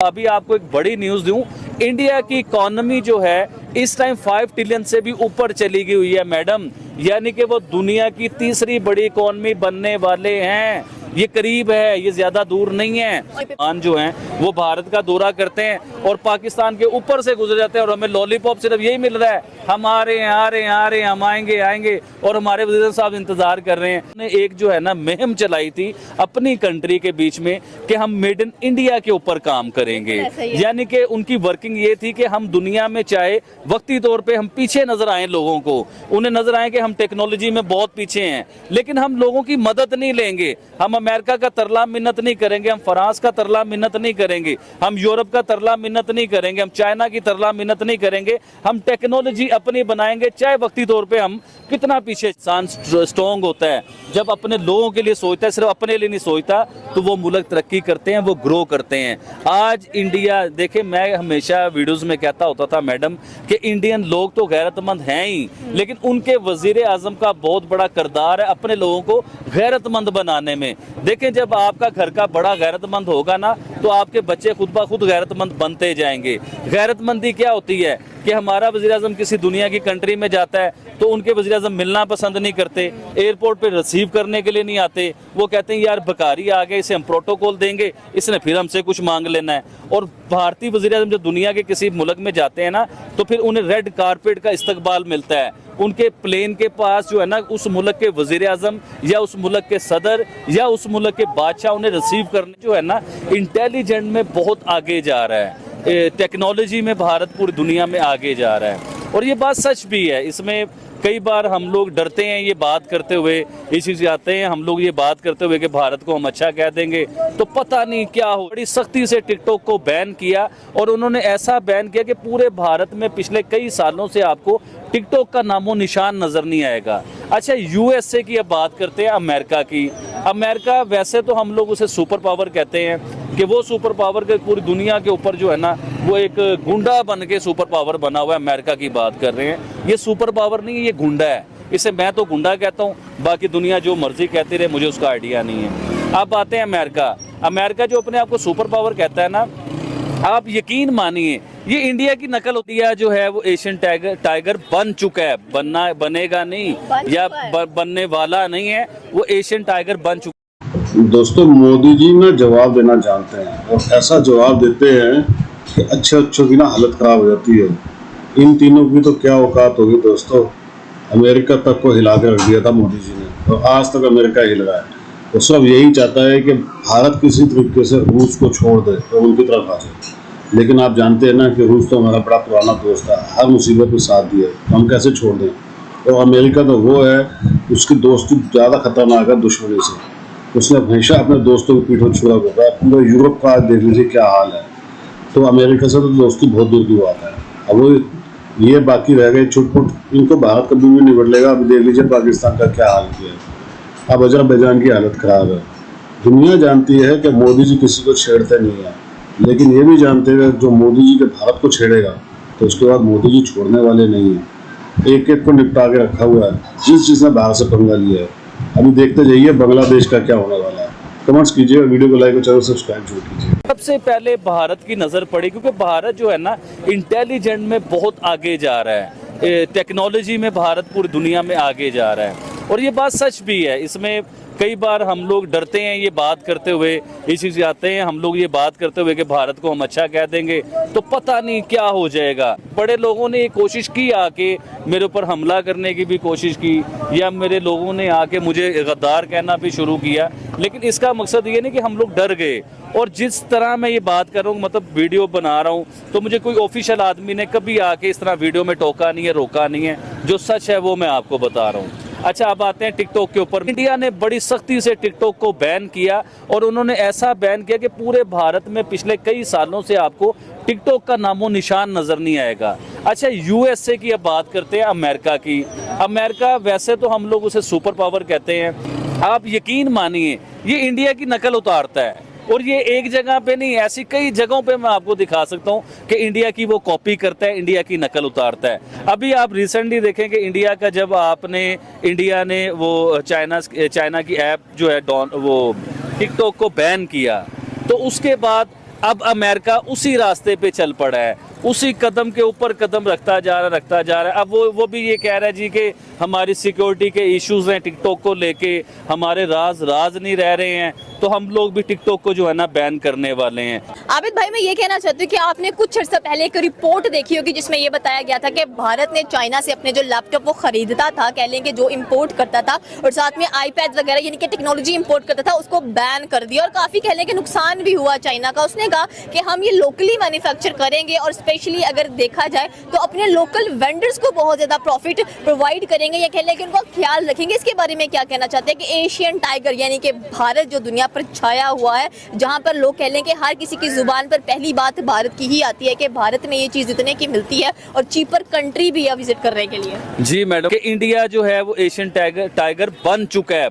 अभी आपको एक बड़ी न्यूज दूं, इंडिया की इकोनॉमी जो है इस टाइम 5 ट्रिलियन से भी ऊपर चली गई हुई है मैडम। यानी कि वो दुनिया की तीसरी बड़ी इकोनॉमी बनने वाले हैं। ये करीब है, ये ज्यादा दूर नहीं है। पाकिस्तान जो हैं वो भारत का दौरा करते हैं और पाकिस्तान के ऊपर से गुजर जाते हैं और हमें लॉलीपॉप सिर्फ यही मिल रहा है, हम आ रहे हैं आ रहे हैं आ रहे हैं, हम आएंगे आएंगे, और हमारे वज़ीर साहब इंतजार कर रहे हैं। उन्होंने एक जो है ना मुहिम चलाई थी अपनी कंट्री के बीच में कि हम मेड इन इंडिया के ऊपर काम करेंगे। यानी कि उनकी वर्किंग ये थी कि हम दुनिया में चाहे वक्ती तौर पे हम पीछे नजर आए, लोगों को उन्हें नजर आए कि हम टेक्नोलॉजी में बहुत पीछे हैं, लेकिन हम लोगों की मदद नहीं लेंगे। हम अमेरिका का तरला मिन्नत नहीं करेंगे, हम फ्रांस का तरला मिन्नत नहीं करेंगे, हम यूरोप का तरला मिन्नत नहीं करेंगे, हम चाइना की तरला मिन्नत नहीं करेंगे। हम टेक्नोलॉजी अपनी बनाएंगे, चाहे वक्ती तौर पे हम कितना पीछे। इंसान स्ट्रॉन्ग होता है जब अपने लोगों के लिए सोचता है, सिर्फ अपने लिए नहीं सोचता, तो वो मुल्क तरक्की करते हैं, वो ग्रो करते हैं। आज इंडिया देखे, मैं हमेशा वीडियोस में कहता होता था मैडम कि इंडियन लोग तो गैरतमंद हैं ही, लेकिन उनके वजीर आजम का बहुत बड़ा किरदार है अपने लोगों को गैरतमंद बनाने में। देखें, जब आपका घर का बड़ा गैरतमंद होगा ना, तो आपके बच्चे खुद ब खुद गैरतमंद बनते जाएंगे। गैरतमंदी क्या होती है कि हमारा वज़ीर आज़म किसी दुनिया की कंट्री में जाता है तो उनके वज़ीर आज़म मिलना पसंद नहीं करते, एयरपोर्ट पे रिसीव करने के लिए नहीं आते। वो कहते हैं यार भिखारी आ गए, इसे हम प्रोटोकॉल देंगे, इसने फिर हमसे कुछ मांग लेना है। और भारतीय वज़ीर आज़म जब दुनिया के किसी मुल्क में जाते हैं ना, तो फिर उन्हें रेड कारपेट का इस्तकबाल मिलता है। उनके प्लेन के पास जो है ना, उस मुल्क के वज़ीर आज़म या उस मुल्क के सदर या उस मुल्क के बादशाह उन्हें रिसीव करने जो है ना, इंटेलिजेंट में बहुत आगे जा रहा है। टेक्नोलॉजी में भारत पूरी दुनिया में आगे जा रहा है, और ये बात सच भी है। इसमें कई बार हम लोग डरते हैं ये बात करते हुए, इस चीज़ आते हैं हम लोग ये बात करते हुए कि भारत को हम अच्छा कह देंगे तो पता नहीं क्या हो। बड़ी सख्ती से टिकटॉक को बैन किया, और उन्होंने ऐसा बैन किया कि पूरे भारत में पिछले कई सालों से आपको टिकटॉक का नामो निशान नज़र नहीं आएगा। अच्छा, यूएसए की अब बात करते हैं, अमेरिका की। अमेरिका वैसे तो हम लोग उसे सुपर पावर कहते हैं कि वो सुपर पावर के पूरी दुनिया के ऊपर जो है ना, वो एक गुंडा बन के सुपर पावर बना हुआ है। अमेरिका की बात कर रहे हैं, ये सुपर पावर नहीं है, ये गुंडा है। इसे मैं तो गुंडा कहता हूँ, बाकी दुनिया जो मर्जी कहती रहे, मुझे उसका आइडिया नहीं है। अब आते हैं अमेरिका। अमेरिका जो अपने आप को सुपर पावर कहता है ना, आप यकीन मानिए ये इंडिया की नकल होती है। जो है वो एशियन टाइगर बन चुका है, बनेगा नहीं, या बनने वाला नहीं है, वो एशियन टाइगर बन चुका है। दोस्तों, मोदी जी ना जवाब देना जानते हैं, और ऐसा जवाब देते हैं कि अच्छे अच्छों की ना हालत खराब हो जाती है। इन तीनों की तो क्या औकात होगी दोस्तों। अमेरिका तक को हिला कर रख दिया था मोदी जी ने, और आज तक अमेरिका हिल रहा है। वो सब यही चाहता है कि भारत किसी तरीके से रूस को छोड़ दे और उनकी तरफ आ जाए। लेकिन आप जानते हैं ना कि रूस तो हमारा बड़ा पुराना दोस्त है, हर मुसीबत में साथ दिया, तो हम कैसे छोड़ दें। और अमेरिका तो वो है, उसकी दोस्ती ज़्यादा खतरनाक है दुश्मनी से। उसने हमेशा अपने दोस्तों की पीठ छुड़ा होगा। पूरे यूरोप का आज देख लीजिए क्या हाल है। तो अमेरिका से तो दोस्ती बहुत दूर की बात है। अब वो ये बाकी रह गए छुटपुट, इनको भारत कभी भी नहीं बदलेगा। अभी देख लीजिए पाकिस्तान का क्या हाल किया है। अब अजरबैजान की हालत खराब है। दुनिया जानती है कि मोदी जी किसी को छेड़ते नहीं है, लेकिन ये भी जानते हैं जो मोदी जी के भारत को छेड़ेगा तो उसके बाद मोदी जी छोड़ने वाले नहीं है। एक एक को निपटा के रखा हुआ है, जिस चीज़ ने बाहर से पंगा लिया है। अभी देखते जाइए बांग्लादेश का क्या होने वाला है। कमेंट्स कीजिए, वीडियो को लाइक और चैनल सब्सक्राइब जरूर कीजिए। सबसे पहले भारत की नज़र पड़ी, क्योंकि भारत जो है ना इंटेलिजेंट में बहुत आगे जा रहा है। टेक्नोलॉजी में भारत पूरी दुनिया में आगे जा रहा है, और ये बात सच भी है। इसमें कई बार हम लोग डरते हैं ये बात करते हुए, इस चीज़ आते हैं हम लोग ये बात करते हुए कि भारत को हम अच्छा कह देंगे तो पता नहीं क्या हो जाएगा। बड़े लोगों ने ये कोशिश की आके मेरे ऊपर हमला करने की भी कोशिश की, या मेरे लोगों ने आके मुझे गद्दार कहना भी शुरू किया, लेकिन इसका मकसद ये नहीं कि हम लोग डर गए। और जिस तरह मैं ये बात कर रहा हूँ, मतलब वीडियो बना रहा हूँ, तो मुझे कोई ऑफिशियल आदमी ने कभी आके इस तरह वीडियो में टोका नहीं है, रोका नहीं है। जो सच है वो मैं आपको बता रहा हूँ। अच्छा, अब आते हैं टिकटॉक के ऊपर। इंडिया ने बड़ी सख्ती से टिकटॉक को बैन किया, और उन्होंने ऐसा बैन किया कि पूरे भारत में पिछले कई सालों से आपको टिकटॉक का नामो निशान नज़र नहीं आएगा। अच्छा, यूएसए की अब बात करते हैं, अमेरिका की। अमेरिका वैसे तो हम लोग उसे सुपर पावर कहते हैं। आप यकीन मानिए ये इंडिया की नकल उतारता है, और ये एक जगह पे नहीं, ऐसी कई जगहों पे मैं आपको दिखा सकता हूँ कि इंडिया की वो कॉपी करता है, इंडिया की नकल उतारता है। अभी आप रिसेंटली देखें कि इंडिया का जब इंडिया ने वो चाइना की ऐप जो है वो टिकटॉक को बैन किया, तो उसके बाद अब अमेरिका उसी रास्ते पे चल पड़ा है, उसी कदम के ऊपर कदम रखता जा रहा है। अब वो भी ये कह रहा है जी कि हमारी सिक्योरिटी के इश्यूज हैं टिकटॉक को लेके, हमारे राज नहीं रह रहे हैं, तो हम लोग भी टिकटॉक को जो है ना बैन करने वाले हैं। आबिद भाई, मैं ये कहना चाहती हूँ कि आपने कुछ अर्सा पहले एक रिपोर्ट देखी होगी जिसमें ये बताया गया था कि भारत ने चाइना से अपने जो लैपटॉप वो खरीदता था, कह लें कि जो इंपोर्ट करता था, और साथ में आईपैड वगैरह यानी कि टेक्नोलॉजी इंपोर्ट करता था, उसको बैन कर दिया और काफी कह लें कि नुकसान भी हुआ चाइना का। उसने कहा कि हम ये लोकली मैन्युफैक्चर करेंगे और स्पेशली अगर देखा जाए तो अपने लोकल वेंडर्स को बहुत ज्यादा प्रॉफिट प्रोवाइड करेंगे, या कह लें कि उनका ख्याल रखेंगे। इसके बारे में क्या कहना चाहते हैं कि एशियन टाइगर यानी कि भारत जो दुनिया पर छाया हुआ है, जहां पर लोग कह लें कि हर किसी की जुबान पर पहली बात भारत की ही आती है कि भारत में ये चीज इतने की मिलती है और चीपर कंट्री भी है विजिट करने के लिए। जी मैडम, कि इंडिया जो है वो एशियन टाइगर बन चुका है,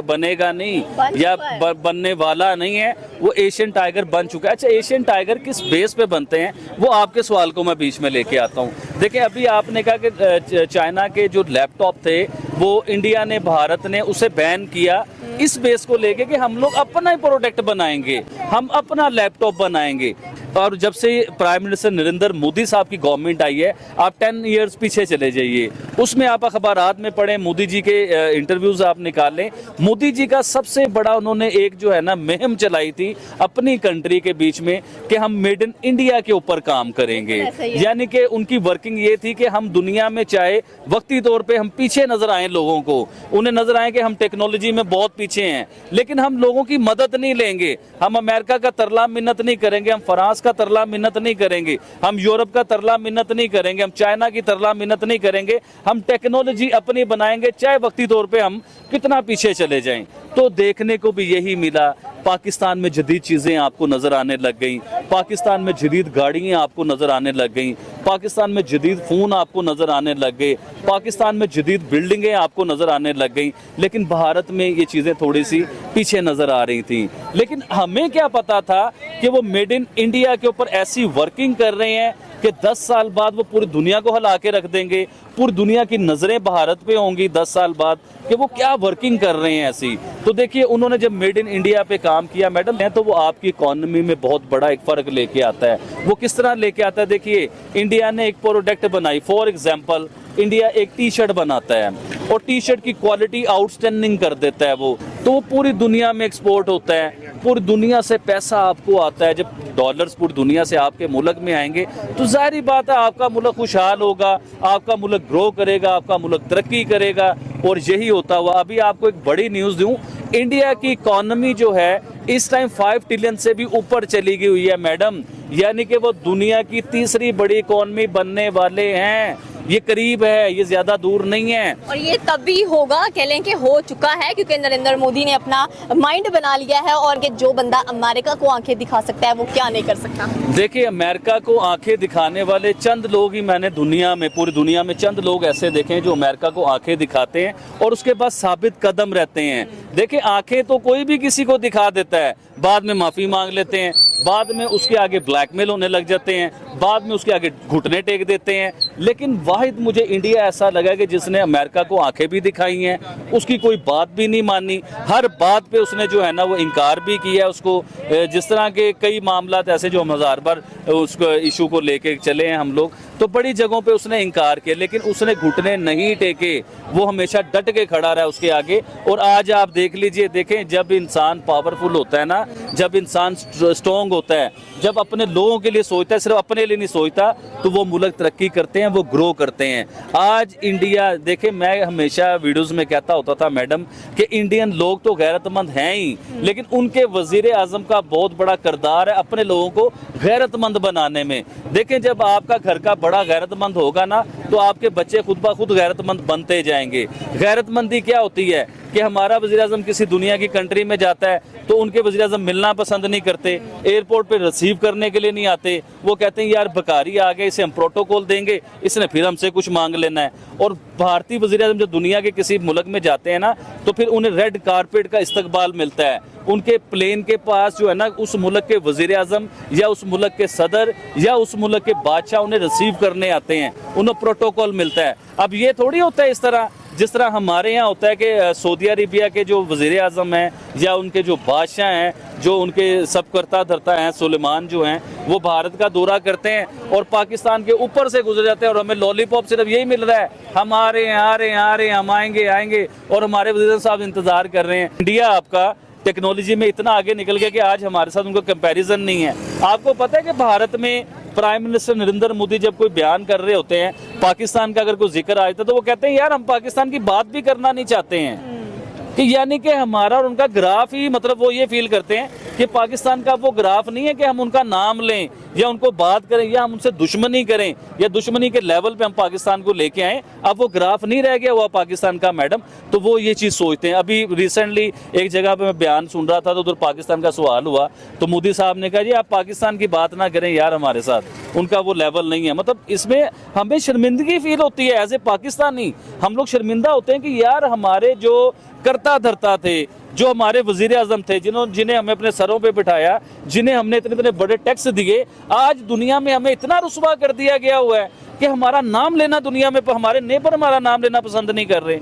बनेगा नहीं या बनने वाला नहीं है, वो एशियन टाइगर बन चुका है। अच्छा, एशियन टाइगर किस बेस पे बनते हैं, वो आपके सवाल को मैं बीच में लेके आता हूँ। देखिए, अभी आपने कहा कि चाइना के जो लैपटॉप थे वो इंडिया ने, भारत ने उसे बैन किया इस बेस को लेके कि हम लोग अपना ही प्रोडक्ट बनाएंगे, हम अपना लैपटॉप बनाएंगे। और जब से प्राइम मिनिस्टर नरेंद्र मोदी साहब की गवर्नमेंट आई है, आप 10 इयर्स पीछे चले जाइए, उसमें आप अखबारात में पढ़ें, मोदी जी के इंटरव्यूज आप निकालें, मोदी जी का सबसे बड़ा उन्होंने एक जो है ना मुहिम चलाई थी अपनी कंट्री के बीच में कि हम मेड इन इंडिया के ऊपर काम करेंगे। यानी कि उनकी वर्किंग ये थी कि हम दुनिया में चाहे वक्ती तौर पे हम पीछे नजर आए, लोगों को उन्हें नजर आए कि हम टेक्नोलॉजी में बहुत पीछे हैं, लेकिन हम लोगों की मदद नहीं लेंगे, हम अमेरिका का तरला मिन्नत नहीं करेंगे, हम फ्रांस का तरला मिन्नत नहीं करेंगे, हम यूरोप का तरला मिन्नत नहीं करेंगे, हम चाइना की तरला मिन्नत नहीं करेंगे, हम टेक्नोलॉजी अपनी बनाएंगे चाहे वक्ती तौर पे हम कितना पीछे चले जाएं। तो देखने को भी यही मिला। पाकिस्तान में जदीद चीज़ें आपको नज़र आने लग गई, पाकिस्तान में जदीद गाड़ियाँ आपको नज़र आने लग गई, पाकिस्तान में जदीद फ़ोन आपको नज़र आने लग गए, पाकिस्तान में जदीद बिल्डिंगें आपको नज़र आने लग गई, लेकिन भारत में ये चीज़ें थोड़ी सी पीछे नज़र आ रही थी। लेकिन हमें क्या पता था कि वो मेड इन इंडिया के ऊपर ऐसी वर्किंग कर रहे हैं कि 10 साल बाद वो पूरी दुनिया को हिला के रख देंगे, पूरी दुनिया की नज़रें भारत पे होंगी 10 साल बाद कि वो क्या वर्किंग कर रहे हैं ऐसी। तो देखिए, उन्होंने जब मेड इन इंडिया पे काम किया मैडम, तो वो आपकी इकोनॉमी में बहुत बड़ा एक फ़र्क लेके आता है। वो किस तरह लेके आता है? देखिए, इंडिया ने एक प्रोडक्ट बनाई, फॉर एग्जाम्पल इंडिया एक टी शर्ट बनाता है और टी शर्ट की क्वालिटी आउटस्टैंडिंग कर देता है वो, तो वो पूरी दुनिया में एक्सपोर्ट होता है, पूरी दुनिया से पैसा आपको आता है। जब डॉलर्स पूरी दुनिया से आपके मुल्क में आएंगे तो जाहिर बात है आपका मुल्क खुशहाल होगा, आपका मुल्क ग्रो करेगा, आपका मुल्क तरक्की करेगा। और यही होता हुआ, अभी आपको एक बड़ी न्यूज़ दूं, इंडिया की इकॉनमी जो है इस टाइम 5 ट्रिलियन से भी ऊपर चली गई हुई है मैडम, यानी कि वो दुनिया की तीसरी बड़ी इकॉनमी बनने वाले हैं। ये करीब है, ये ज्यादा दूर नहीं है। और ये तब भी होगा, कह लें कि हो चुका है, क्योंकि नरेंद्र मोदी ने अपना माइंड बना लिया है और कि जो बंदा अमेरिका को आंखें दिखा सकता है वो क्या नहीं कर सकता। देखिए, अमेरिका को आंखें दिखाने वाले चंद लोग ही मैंने दुनिया में, पूरी दुनिया में चंद लोग ऐसे देखे हैं जो अमेरिका को आंखें दिखाते हैं और उसके बाद साबित कदम रहते हैं। देखिए, आंखें तो कोई भी किसी को दिखा देता है, बाद में माफी मांग लेते हैं, बाद में उसके आगे ब्लैकमेल होने लग जाते हैं, बाद में उसके आगे घुटने टेक देते हैं। लेकिन वाहिद मुझे इंडिया ऐसा लगा कि जिसने अमेरिका को आंखें भी दिखाई हैं, उसकी कोई बात भी नहीं मानी, हर बात पे उसने जो है ना वो इनकार भी किया उसको। जिस तरह के कई मामलात ऐसे जो हम हजार बार उसको इशू को लेके चले हैं हम लोग, तो बड़ी जगहों पे उसने इनकार किया, लेकिन उसने घुटने नहीं टेके, वो हमेशा डट के खड़ा रहा उसके आगे। और आज आप देख लीजिए, देखें, जब इंसान पावरफुल होता है ना, जब इंसान स्ट्रॉन्ग होता है, जब अपने लोगों के लिए सोचता है, सिर्फ अपने लिए नहीं सोचता, तो वो मुल्क तरक्की करते हैं, वो ग्रो करते हैं। आज इंडिया, देखें, मैं हमेशा वीडियोस में कहता होता था मैडम कि इंडियन लोग तो गैरतमंद हैं ही, लेकिन उनके वजीर आजम का बहुत बड़ा किरदार है अपने लोगों को गैरतमंद बनाने में। देखें, जब आपका घर का बड़ा गैरतमंद होगा ना, तो आपके बच्चे खुद ब खुद गैरतमंद बनते जाएंगे। गैरतमंदी क्या होती है कि हमारा वज़ीर आज़म किसी दुनिया की कंट्री में जाता है तो उनके वज़ीर आज़म मिलना पसंद नहीं करते, एयरपोर्ट पे रिसीव करने के लिए नहीं आते, वो कहते हैं यार भिखारी आ गए, इसे हम प्रोटोकॉल देंगे, इसने फिर हमसे कुछ मांग लेना है। और भारतीय वज़ीर आज़म जब दुनिया के किसी मुल्क में जाते हैं ना, तो फिर उन्हें रेड कारपेट का इस्तकबाल मिलता है। उनके प्लेन के पास जो है ना, उस मुल्क के वज़ीर आज़म या उस मुल्क के सदर या उस मुल्क के बादशाह उन्हें रिसीव करने आते हैं, उन्हें प्रोटोकॉल मिलता है। अब ये थोड़ी होता है इस तरह जिस तरह हमारे यहाँ होता है कि सऊदी अरेबिया के जो वज़ीर आज़म हैं या उनके जो बादशाह हैं, जो उनके सब करता धरता हैं, सुलेमान जो हैं, वो भारत का दौरा करते हैं और पाकिस्तान के ऊपर से गुजर जाते हैं और हमें लॉलीपॉप सिर्फ यही मिल रहा है, हम आ रहे हैं आ रहे हैं आ रहे हैं, हम आएंगे आएंगे, और हमारे वज़ीर साहब इंतज़ार कर रहे हैं। इंडिया आपका टेक्नोलॉजी में इतना आगे निकल गया कि आज हमारे साथ उनका कंपैरिजन नहीं है। आपको पता है कि भारत में प्राइम मिनिस्टर नरेंद्र मोदी जब कोई बयान कर रहे होते हैं, पाकिस्तान का अगर कोई जिक्र आ जाता है तो वो कहते हैं यार हम पाकिस्तान की बात भी करना नहीं चाहते हैं, कि यानी कि हमारा और उनका ग्राफ ही, मतलब वो ये फील करते हैं कि पाकिस्तान का वो ग्राफ नहीं है कि हम उनका नाम लें या उनको बात करें या हम उनसे दुश्मनी करें या दुश्मनी के लेवल पे हम पाकिस्तान को लेके आए। अब वो ग्राफ नहीं रह गया हुआ पाकिस्तान का मैडम, तो वो ये चीज़ सोचते हैं। अभी रिसेंटली एक जगह पे मैं बयान सुन रहा था तो उधर पाकिस्तान का सवाल हुआ तो मोदी साहब ने कहा जी आप पाकिस्तान की बात ना करें यार, हमारे साथ उनका वो लेवल नहीं है। मतलब इसमें हमें शर्मिंदगी फील होती है एज ए पाकिस्तानी, हम लोग शर्मिंदा होते हैं कि यार हमारे जो करता धरता थे, जो हमारे वजीर आजम थे, जिन्हें हमें अपने सरों पे बिठाया, जिन्हें हमने इतने इतने बड़े टैक्स दिए, आज दुनिया में हमें इतना रुस्वा कर दिया गया हुआ है कि हमारा नाम लेना दुनिया में, हमारे नेबर हमारा नाम लेना पसंद नहीं कर रहे।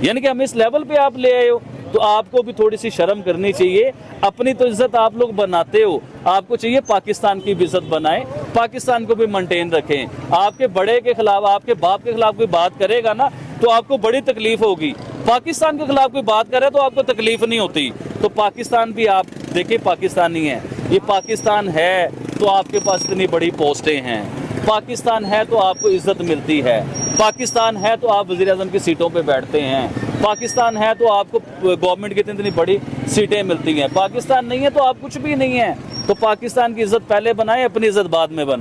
यानी कि हम इस लेवल पे आप ले आए हो तो आपको भी थोड़ी सी शर्म करनी चाहिए। अपनी तो इज्जत आप लोग बनाते हो, आपको चाहिए पाकिस्तान की भी इज्जत बनाएं, पाकिस्तान को भी मेंटेन रखें। आपके बड़े के खिलाफ, आपके बाप के खिलाफ कोई बात करेगा ना तो आपको बड़ी तकलीफ होगी। पाकिस्तान के खिलाफ कोई बात करे तो आपको तकलीफ नहीं होती। तो पाकिस्तान भी आप देखिए पाकिस्तानी है, ये पाकिस्तान है तो आपके पास इतनी बड़ी पोस्टें हैं, पाकिस्तान है तो आपको इज्जत मिलती है, पाकिस्तान है तो आप वज़ीर आज़म की सीटों पे बैठते हैं, पाकिस्तान है तो आपको गवर्नमेंट की इतनी बड़ी सीटें मिलती हैं, पाकिस्तान नहीं है तो आप कुछ भी नहीं है। तो पाकिस्तान की इज्जत पहले बनाएं, अपनी इज्जत बाद में बनाएं।